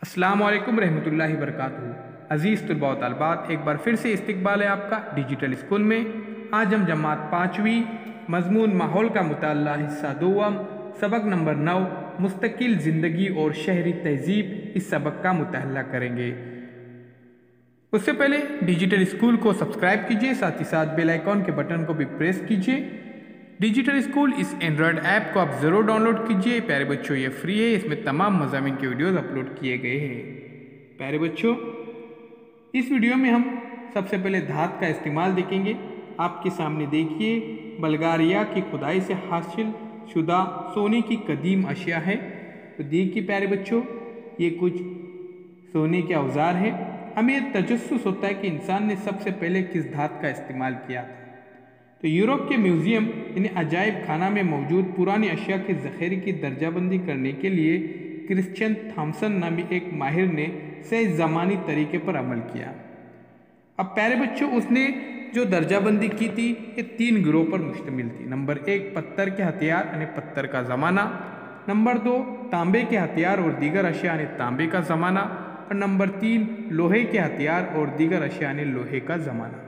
अस्सलाम वालेकुम रहमतुल्लाहि बरकातुहू। अज़ीज़ तलबा व तालिबात, एक बार फिर से इस्तकबाल है आपका डिजिटल स्कूल में। आज हम जमात 5वीं मज़मून माहौल का मुताल्ला हिस्सा दोम सबक नंबर 9 मुस्तकिल ज़िंदगी और शहरी तहज़ीब इस सबक का मुताल्ला करेंगे। उससे पहले डिजिटल स्कूल को सब्सक्राइब कीजिए, साथ ही साथ बेल आइकॉन के बटन को भी प्रेस कीजिए। डिजिटल स्कूल इस एंड्रॉयड ऐप को आप ज़रूर डाउनलोड कीजिए। प्यारे बच्चों, ये फ्री है, इसमें तमाम मज़ामीन के वीडियोज़ अपलोड किए गए हैं। प्यारे बच्चों, इस वीडियो में हम सबसे पहले धात का इस्तेमाल देखेंगे। आपके सामने देखिए, बल्गारिया की खुदाई से हासिल शुदा सोने की कदीम अशिया है। तो देखिए प्यारे बच्चों, ये कुछ सोने के औजार हैं। हमें तजस्सुस होता है कि इंसान ने सबसे पहले किस धात का इस्तेमाल किया था। तो यूरोप के म्यूज़ियम यानी अजायब खाना में मौजूद पुरानी अशिया के ज़ख़ीरे की दर्जाबंदी करने के लिए क्रिश्चियन थॉमसन नामी एक माहिर ने सही ज़मानी तरीके पर अमल किया। अब प्यारे बच्चों, उसने जो दर्जाबंदी की थी ये 3 गिरोह पर मुश्तमिल थी। नंबर 1 पत्थर के हथियार यानी पत्थर का ज़माना, नंबर 2 तांबे के हथियार और दीगर अशिया यानी तांबे का ज़माना, और नंबर 3 लोहे के हथियार और दीगर अशिया यानी लोहे का ज़माना।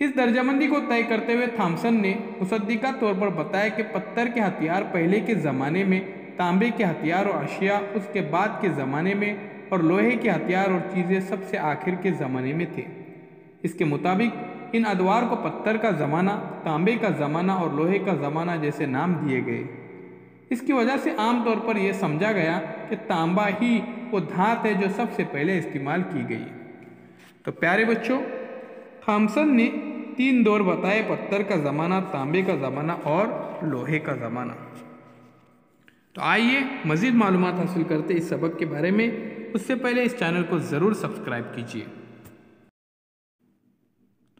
इस दर्जाबंदी को तय करते हुए थॉमसन ने मुसद्दिका तौर पर बताया कि पत्थर के हथियार पहले के ज़माने में, तांबे के हथियार और अशिया उसके बाद के ज़माने में, और लोहे के हथियार और चीज़ें सबसे आखिर के ज़माने में थे। इसके मुताबिक इन अदवार को पत्थर का ज़माना, तांबे का ज़माना और लोहे का ज़माना जैसे नाम दिए गए। इसकी वजह से आम तौर पर यह समझा गया कि तांबा ही वो धात है जो सबसे पहले इस्तेमाल की गई। तो प्यारे बच्चों, थॉमसन ने 3 दौर बताए: पत्थर का ज़माना, तांबे का ज़माना और लोहे का ज़माना। तो आइए मज़ीद मालूमात हासिल करते इस सबक के बारे में। उससे पहले इस चैनल को ज़रूर सब्सक्राइब कीजिए।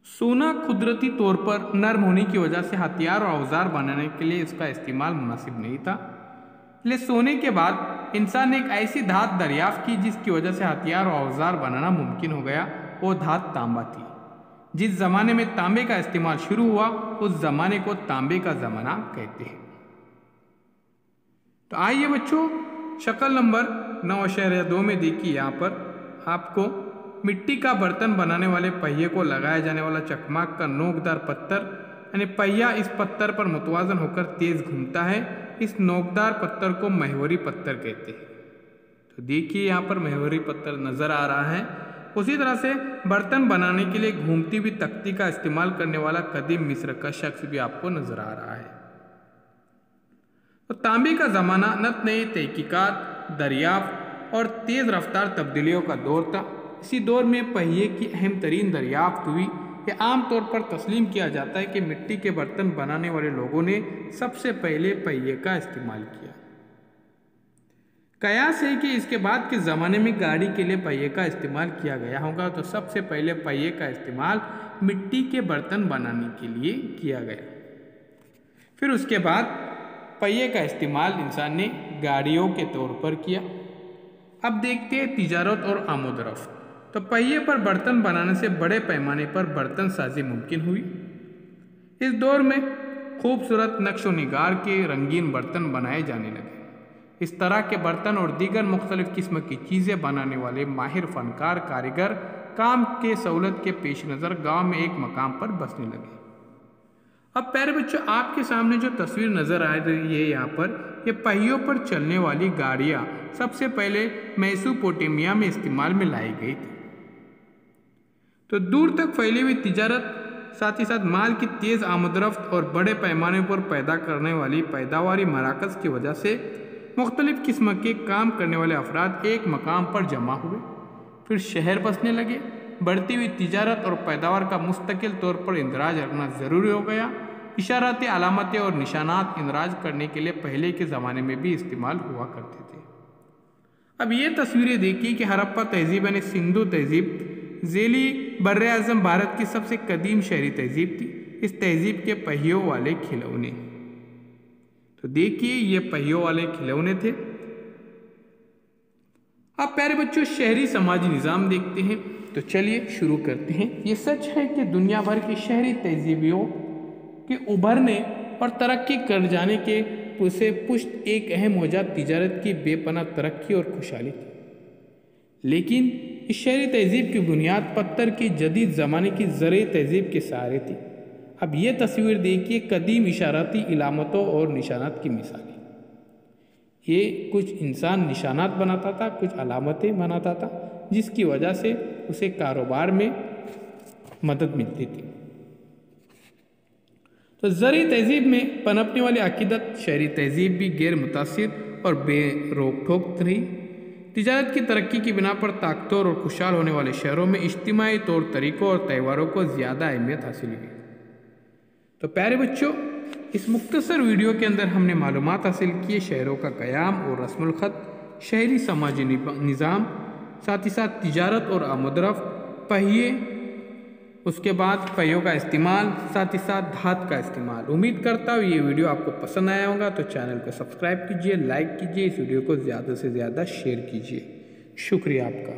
सोना कुदरती तौर पर नरम होने की वजह से हथियार और औजार बनाने के लिए इसका इस्तेमाल मुनासिब नहीं था। इसलिए सोने के बाद इंसान ने एक ऐसी धात दरियाफ्त की जिसकी वजह से हथियार और औजार बनाना मुमकिन हो गया। वो धात तांबा थी। जिस ज़माने में तांबे का इस्तेमाल शुरू हुआ उस ज़माने को तांबे का ज़माना कहते हैं। तो आइए बच्चों, शक्ल नंबर 9/2 में देखिए। यहाँ पर आपको मिट्टी का बर्तन बनाने वाले पहिए को लगाया जाने वाला चकमाक का नोकदार पत्थर यानी पहिया इस पत्थर पर मुतवाजन होकर तेज घूमता है। इस नोकदार पत्थर को महवरी पत्थर कहते हैं। तो देखिए यहाँ पर महवरी पत्थर नजर आ रहा है। उसी तरह से बर्तन बनाने के लिए घूमती हुई तख्ती का इस्तेमाल करने वाला कदीम मिस्र का शख्स भी आपको नजर आ रहा है। तो तांबे का ज़माना नत नई तहकीकात, दरियाफ्त और तेज़ रफ्तार तब्दीलियों का दौर था। इसी दौर में पहिए की अहम तरीन दरियाफ्त हुई। यह आमतौर पर तस्लीम किया जाता है कि मिट्टी के बर्तन बनाने वाले लोगों ने सबसे पहले पहिए का इस्तेमाल किया। कयास है कि इसके बाद के ज़माने में गाड़ी के लिए पहिए का इस्तेमाल किया गया होगा। तो सबसे पहले पहिए का इस्तेमाल मिट्टी के बर्तन बनाने के लिए किया गया। फिर उसके बाद पहिए का इस्तेमाल इंसान ने गाड़ियों के तौर पर किया। अब देखते हैं तिजारत और आमोदरफ्त। तो पहिए पर बर्तन बनाने से बड़े पैमाने पर बर्तन साजी मुमकिन हुई। इस दौर में खूबसूरत नक्श व निगार के रंगीन बर्तन बनाए जाने लगे। इस तरह के बर्तन और दीगर मुख्तलिफ किस्म की चीज़ें बनाने वाले माहिर फनकार कारीगर काम के सहूलत के पेश नज़र गाँव में एक मकाम पर बसने लगे। अब प्यारे बच्चों, आपके सामने जो तस्वीर नज़र आ रही है यहाँ पर, ये पहियों पर चलने वाली गाड़ियाँ सबसे पहले मेसोपोटामिया में इस्तेमाल में लाई गई थी। तो दूर तक फैली हुई तिजारत, साथ ही साथ माल की तेज़ आमदरफ्त और बड़े पैमाने पर पैदा करने वाली पैदावारी मराकज़ की वजह से मुख्तलिफ़ किस्म के काम करने वाले अफराद एक मकाम पर जमा हुए। फिर शहर बसने लगे। बढ़ती हुई तिजारत और पैदावार का मुस्तकिल तौर पर इंदराज रखना ज़रूरी हो गया। इशाराती अलामतें और निशानात इंदराज करने के लिए पहले के ज़माने में भी इस्तेमाल हुआ करते थे। अब ये तस्वीरें देखिए कि हड़प्पा तहज़ीब यानी सिंधु तहज़ीब ज़ैली बर्रे आज़म भारत की सबसे कदीम शहरी तहज़ीब थी। इस तहज़ीब के पहियों वाले खिलौने, तो देखिए ये पहियों वाले खिलौने थे। अब प्यारे बच्चों, शहरी समाजी निज़ाम देखते हैं। तो चलिए शुरू करते हैं। ये सच है कि दुनिया भर की शहरी तहज़ीबियों के उभरने और तरक्की कर जाने के से पुष्ट एक अहम वजह तिजारत की बेपनाह तरक्की और खुशहाली थी। लेकिन इस शहरी तहजीब की बुनियाद पत्थर की जदीद ज़माने की ज़रई तहजीब के सहारे थी। अब ये तस्वीर देखिए कदीम इशाराती इलामतों और निशानात की मिसालें। ये कुछ इंसान निशानात बनाता था, कुछ अलामतें बनाता था, जिसकी वजह से उसे कारोबार में मदद मिलती थी। तो ज़रई तहजीब में पनपने वाली अकीदत शहरी तहजीब भी गैर मुतासिर और बेरोक टोक रही। तिजारत की तरक्की की बिना पर ताकतवर और खुशहाल होने वाले शहरों में इज्तिमाई तौर तरीक़ों और त्यौहारों को ज़्यादा अहमियत हासिल हुई। तो प्यारे बच्चों, इस मुख्तसर वीडियो के अंदर हमने मालूमात हासिल किए शहरों का क़याम और रस्मुल ख़त, शहरी समाजी निज़ाम, साथ ही साथ तिजारत और आमदरफ्त, पहिए, उसके बाद पहियों का इस्तेमाल, साथ ही साथ धात का इस्तेमाल। उम्मीद करता हूँ ये वीडियो आपको पसंद आया होगा। तो चैनल को सब्सक्राइब कीजिए, लाइक कीजिए, इस वीडियो को ज़्यादा से ज़्यादा शेयर कीजिए। शुक्रिया आपका।